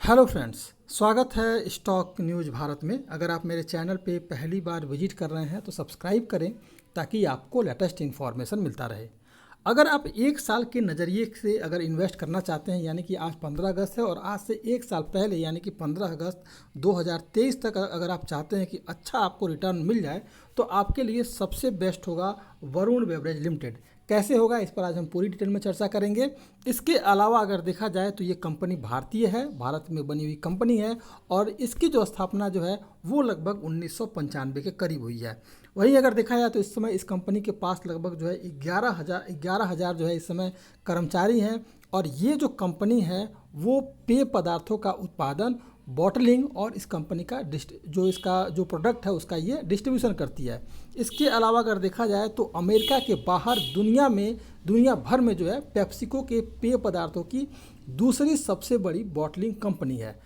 Hello friends, स्वागत है stock news Bharat में। अगर आप मेरे चैनल पे पहली बार विजिट कर रहे हैं तो सब्सक्राइब करें ताकि आपको लेटेस्ट इन्फॉर्मेशन मिलता रहे। अगर आप एक साल के नज़रिए से अगर इन्वेस्ट करना चाहते हैं, यानी कि आज 15 अगस्त है और आज से एक साल पहले यानी कि 15 अगस्त 2023 तक अगर आप चाहते हैं कि अच्छा आपको रिटर्न मिल जाए तो आपके लिए सबसे बेस्ट होगा वरुण बेवरेज लिमिटेड। कैसे होगा, इस पर आज हम पूरी डिटेल में चर्चा करेंगे। इसके अलावा अगर देखा जाए तो ये कंपनी भारतीय है, भारत में बनी हुई कंपनी है और इसकी जो स्थापना जो है वो लगभग 1995 के करीब हुई है। वहीं अगर देखा जाए तो इस समय इस कंपनी के पास लगभग जो है 11,000 जो है इस समय कर्मचारी हैं और ये जो कंपनी है वो पेय पदार्थों का उत्पादन, बॉटलिंग और इस कंपनी का इसका जो प्रोडक्ट है उसका ये डिस्ट्रीब्यूशन करती है। इसके अलावा अगर देखा जाए तो अमेरिका के बाहर दुनिया भर में जो है पेप्सिको के पेय पदार्थों की दूसरी सबसे बड़ी बॉटलिंग कंपनी है।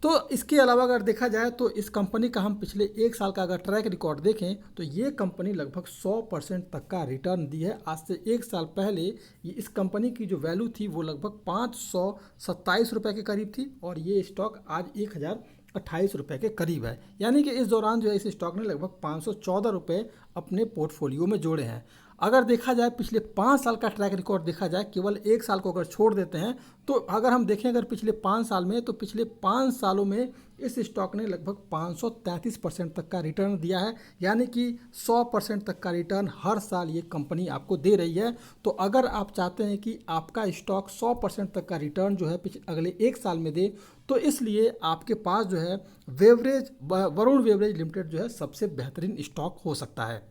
तो इसके अलावा अगर देखा जाए तो इस कंपनी का हम पिछले एक साल का अगर ट्रैक रिकॉर्ड देखें तो ये कंपनी लगभग 100% तक का रिटर्न दी है। आज से एक साल पहले ये इस कंपनी की जो वैल्यू थी वो लगभग 527 रुपये के करीब थी और ये स्टॉक आज 1028 रुपये के करीब है। यानी कि इस दौरान जो है इस स्टॉक ने लगभग 514 रुपये अपने पोर्टफोलियो में जोड़े हैं। अगर देखा जाए पिछले 5 साल का ट्रैक रिकॉर्ड देखा जाए, केवल एक साल को अगर छोड़ देते हैं तो अगर हम देखें अगर पिछले 5 साल में तो पिछले 5 सालों में इस स्टॉक ने लगभग 533% तक का रिटर्न दिया है। यानी कि 100% तक का रिटर्न हर साल ये कंपनी आपको दे रही है। तो अगर आप चाहते हैं कि आपका स्टॉक 100% तक का रिटर्न जो है अगले एक साल में दे तो इसलिए आपके पास जो है वरुण बेवरेज लिमिटेड जो है सबसे बेहतरीन स्टॉक हो सकता है।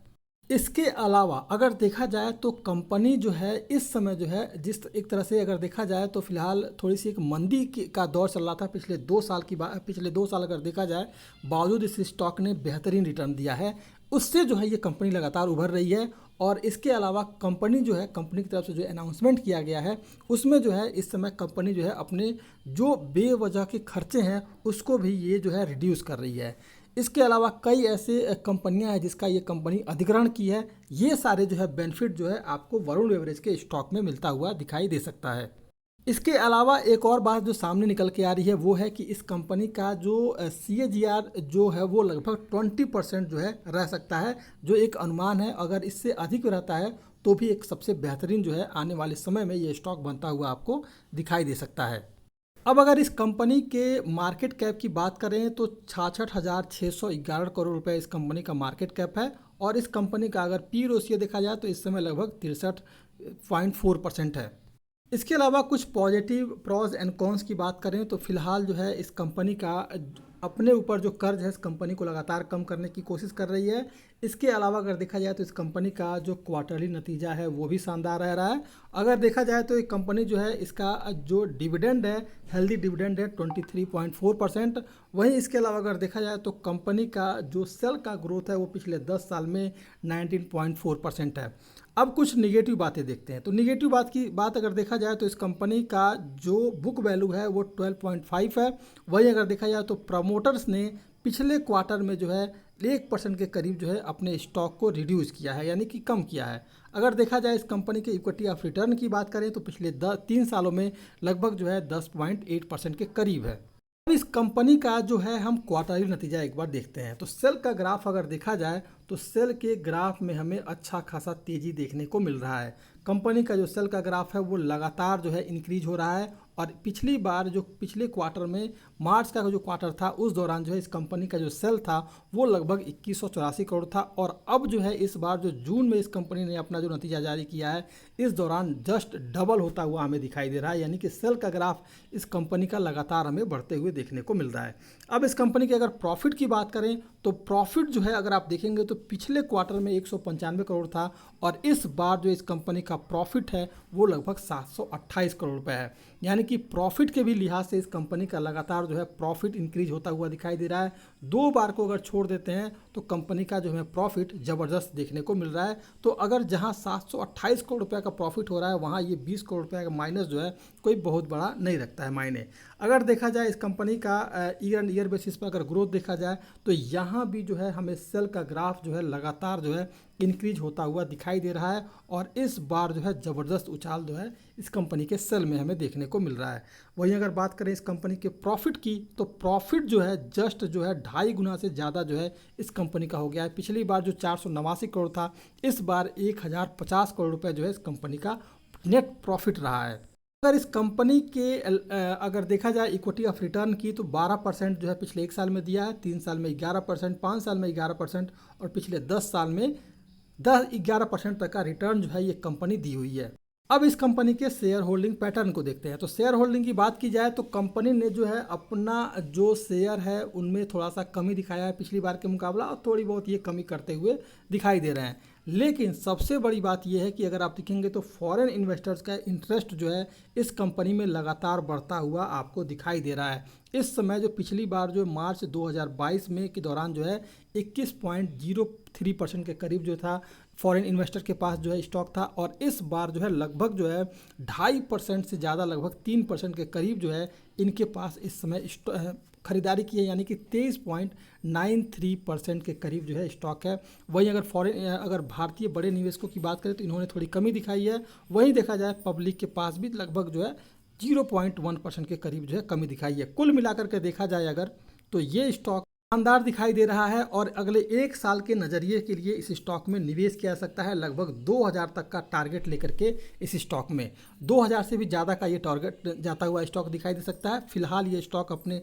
इसके अलावा अगर देखा जाए तो कंपनी जो है इस समय जो है जिस एक तरह से अगर देखा जाए तो फिलहाल थोड़ी सी एक मंदी का दौर चल रहा था पिछले 2 साल अगर देखा जाए, बावजूद इस स्टॉक ने बेहतरीन रिटर्न दिया है। उससे जो है ये कंपनी लगातार उभर रही है। और इसके अलावा कंपनी जो है कंपनी की तरफ से जो अनाउंसमेंट किया गया है उसमें जो है इस समय कंपनी जो है अपने जो बेवजह के खर्चे हैं उसको भी ये जो है रिड्यूस कर रही है। इसके अलावा कई ऐसे कंपनियां हैं जिसका ये कंपनी अधिग्रहण की है। ये सारे जो है बेनिफिट जो है आपको वरुण बेवरेज के स्टॉक में मिलता हुआ दिखाई दे सकता है। इसके अलावा एक और बात जो सामने निकल के आ रही है वो है कि इस कंपनी का जो CAGR जो है वो लगभग 20% जो है रह सकता है, जो एक अनुमान है। अगर इससे अधिक रहता है तो भी एक सबसे बेहतरीन जो है आने वाले समय में ये स्टॉक बनता हुआ आपको दिखाई दे सकता है। अब अगर इस कंपनी के मार्केट कैप की बात करें तो 66,611 करोड़ रुपए इस कंपनी का मार्केट कैप है और इस कंपनी का अगर पी रेशियो देखा जाए तो इस समय लगभग 63.4% है। इसके अलावा कुछ पॉजिटिव प्रॉज एंड कॉन्स की बात करें तो फिलहाल जो है इस कंपनी का अपने ऊपर जो कर्ज है इस कंपनी को लगातार कम करने की कोशिश कर रही है। इसके अलावा अगर देखा जाए तो इस कंपनी का जो क्वार्टरली नतीजा है वो भी शानदार रह रहा है। अगर देखा जाए तो ये कंपनी जो है इसका जो डिविडेंड है, हेल्दी डिविडेंड है 23.4%। वहीं इसके अलावा अगर देखा जाए तो कंपनी का जो सेल का ग्रोथ है वो पिछले 10 साल में 19.4% है। अब कुछ निगेटिव बातें देखते हैं तो निगेटिव बात अगर देखा जाए तो इस कंपनी का जो बुक वैल्यू है वो 12.5 है। वहीं अगर देखा जाए तो प्रमोटर्स ने पिछले क्वार्टर में जो है 1% के करीब जो है अपने स्टॉक को रिड्यूस किया है, यानी कि कम किया है। अगर देखा जाए इस कंपनी के इक्विटी ऑफ रिटर्न की बात करें तो पिछले 3 सालों में लगभग जो है 10.8% के करीब है। अब इस कंपनी का जो है हम क्वार्टरली नतीजा एक बार देखते हैं तो सेल का ग्राफ अगर देखा जाए तो सेल के ग्राफ में हमें अच्छा खासा तेजी देखने को मिल रहा है। कंपनी का जो सेल का ग्राफ है वो लगातार जो है इंक्रीज हो रहा है और पिछली बार जो पिछले क्वार्टर में मार्च का जो क्वार्टर था उस दौरान जो है इस कंपनी का जो सेल था वो लगभग 2184 करोड़ था और अब जो है इस बार जो जून में इस कंपनी ने अपना जो नतीजा जारी किया है इस दौरान जस्ट डबल होता हुआ हमें दिखाई दे रहा है। यानी कि सेल का ग्राफ इस कंपनी का लगातार हमें बढ़ते हुए देखने को मिल रहा है। अब इस कंपनी की अगर प्रॉफिट की बात करें तो प्रॉफिट जो है अगर आप देखेंगे तो पिछले क्वार्टर में 195 करोड़ था और इस बार जो इस कंपनी का प्रॉफिट है वो लगभग 728 करोड़ रुपए है। यानी कि प्रॉफिट के भी लिहाज से इस कंपनी का लगातार जो है प्रॉफिट इंक्रीज होता हुआ दिखाई दे रहा है। 2 बार को अगर छोड़ देते हैं तो कंपनी का जो है प्रॉफिट ज़बरदस्त देखने को मिल रहा है। तो अगर जहां 728 करोड़ रुपए का प्रॉफिट हो रहा है वहां ये 20 करोड़ रुपए का माइनस जो है कोई बहुत बड़ा नहीं रखता है मायने। अगर देखा जाए इस कंपनी का ईयर एंड ईयर बेसिस पर अगर ग्रोथ देखा जाए तो यहाँ भी जो है हमें सेल का ग्राफ जो है लगातार जो है इंक्रीज होता हुआ दिखाई दे रहा है और इस बार जो है ज़बरदस्त उछाल जो है इस कंपनी के सेल में हमें देखने को मिल रहा है। वहीं अगर बात करें इस कंपनी के प्रॉफिट की, तो प्रॉफिट जो है जस्ट जो है 2.5 गुना से ज़्यादा जो है इस कंपनी का हो गया है। पिछली बार जो 489 करोड़ था, इस बार 1050 करोड़ रुपये जो है इस कंपनी का नेट प्रॉफिट रहा है। अगर इस कंपनी के अगर देखा जाए इक्विटी ऑफ रिटर्न की, तो 12% जो है पिछले 1 साल में दिया है, 3 साल में 11%, 5 साल में 11% और पिछले 10 साल में 11% तक का रिटर्न जो है ये कंपनी दी हुई है। अब इस कंपनी के शेयर होल्डिंग पैटर्न को देखते हैं। तो शेयर होल्डिंग की बात की जाए तो कंपनी ने जो है अपना जो शेयर है उनमें थोड़ा सा कमी दिखाया है पिछली बार के मुकाबला, और थोड़ी बहुत ये कमी करते हुए दिखाई दे रहे हैं। लेकिन सबसे बड़ी बात यह है कि अगर आप देखेंगे तो फॉरेन इन्वेस्टर्स का इंटरेस्ट जो है इस कंपनी में लगातार बढ़ता हुआ आपको दिखाई दे रहा है। इस समय जो पिछली बार जो मार्च 2022 में के दौरान जो है 21.03% के करीब जो था फॉरेन इन्वेस्टर के पास जो है स्टॉक था, और इस बार जो है लगभग जो है 2.5% से ज़्यादा, लगभग 3% के करीब जो है इनके पास इस समय खरीदारी की है, यानी कि 23.93% के करीब जो है स्टॉक है। वहीं अगर भारतीय बड़े निवेशकों की बात करें तो इन्होंने थोड़ी कमी दिखाई है। वहीं देखा जाए पब्लिक के पास भी लगभग जो है 0.1% के करीब जो है कमी दिखाई है। कुल मिलाकर के देखा जाए अगर, तो ये स्टॉक शानदार दिखाई दे रहा है और अगले 1 साल के नज़रिए के लिए इस स्टॉक में निवेश किया जा सकता है। लगभग 2000 तक का टारगेट लेकर के इस स्टॉक में 2000 से भी ज़्यादा का ये टारगेट जाता हुआ स्टॉक दिखाई दे सकता है। फिलहाल ये स्टॉक अपने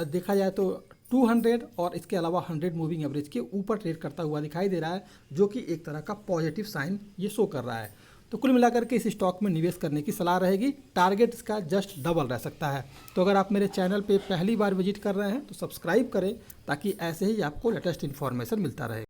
देखा जाए तो 200 और इसके अलावा 100 मूविंग एवरेज के ऊपर ट्रेड करता हुआ दिखाई दे रहा है, जो कि एक तरह का पॉजिटिव साइन ये शो कर रहा है। तो कुल मिलाकर के इस स्टॉक में निवेश करने की सलाह रहेगी। टारगेट इसका जस्ट डबल रह सकता है। तो अगर आप मेरे चैनल पे पहली बार विजिट कर रहे हैं तो सब्सक्राइब करें, ताकि ऐसे ही आपको लेटेस्ट इन्फॉर्मेशन मिलता रहे।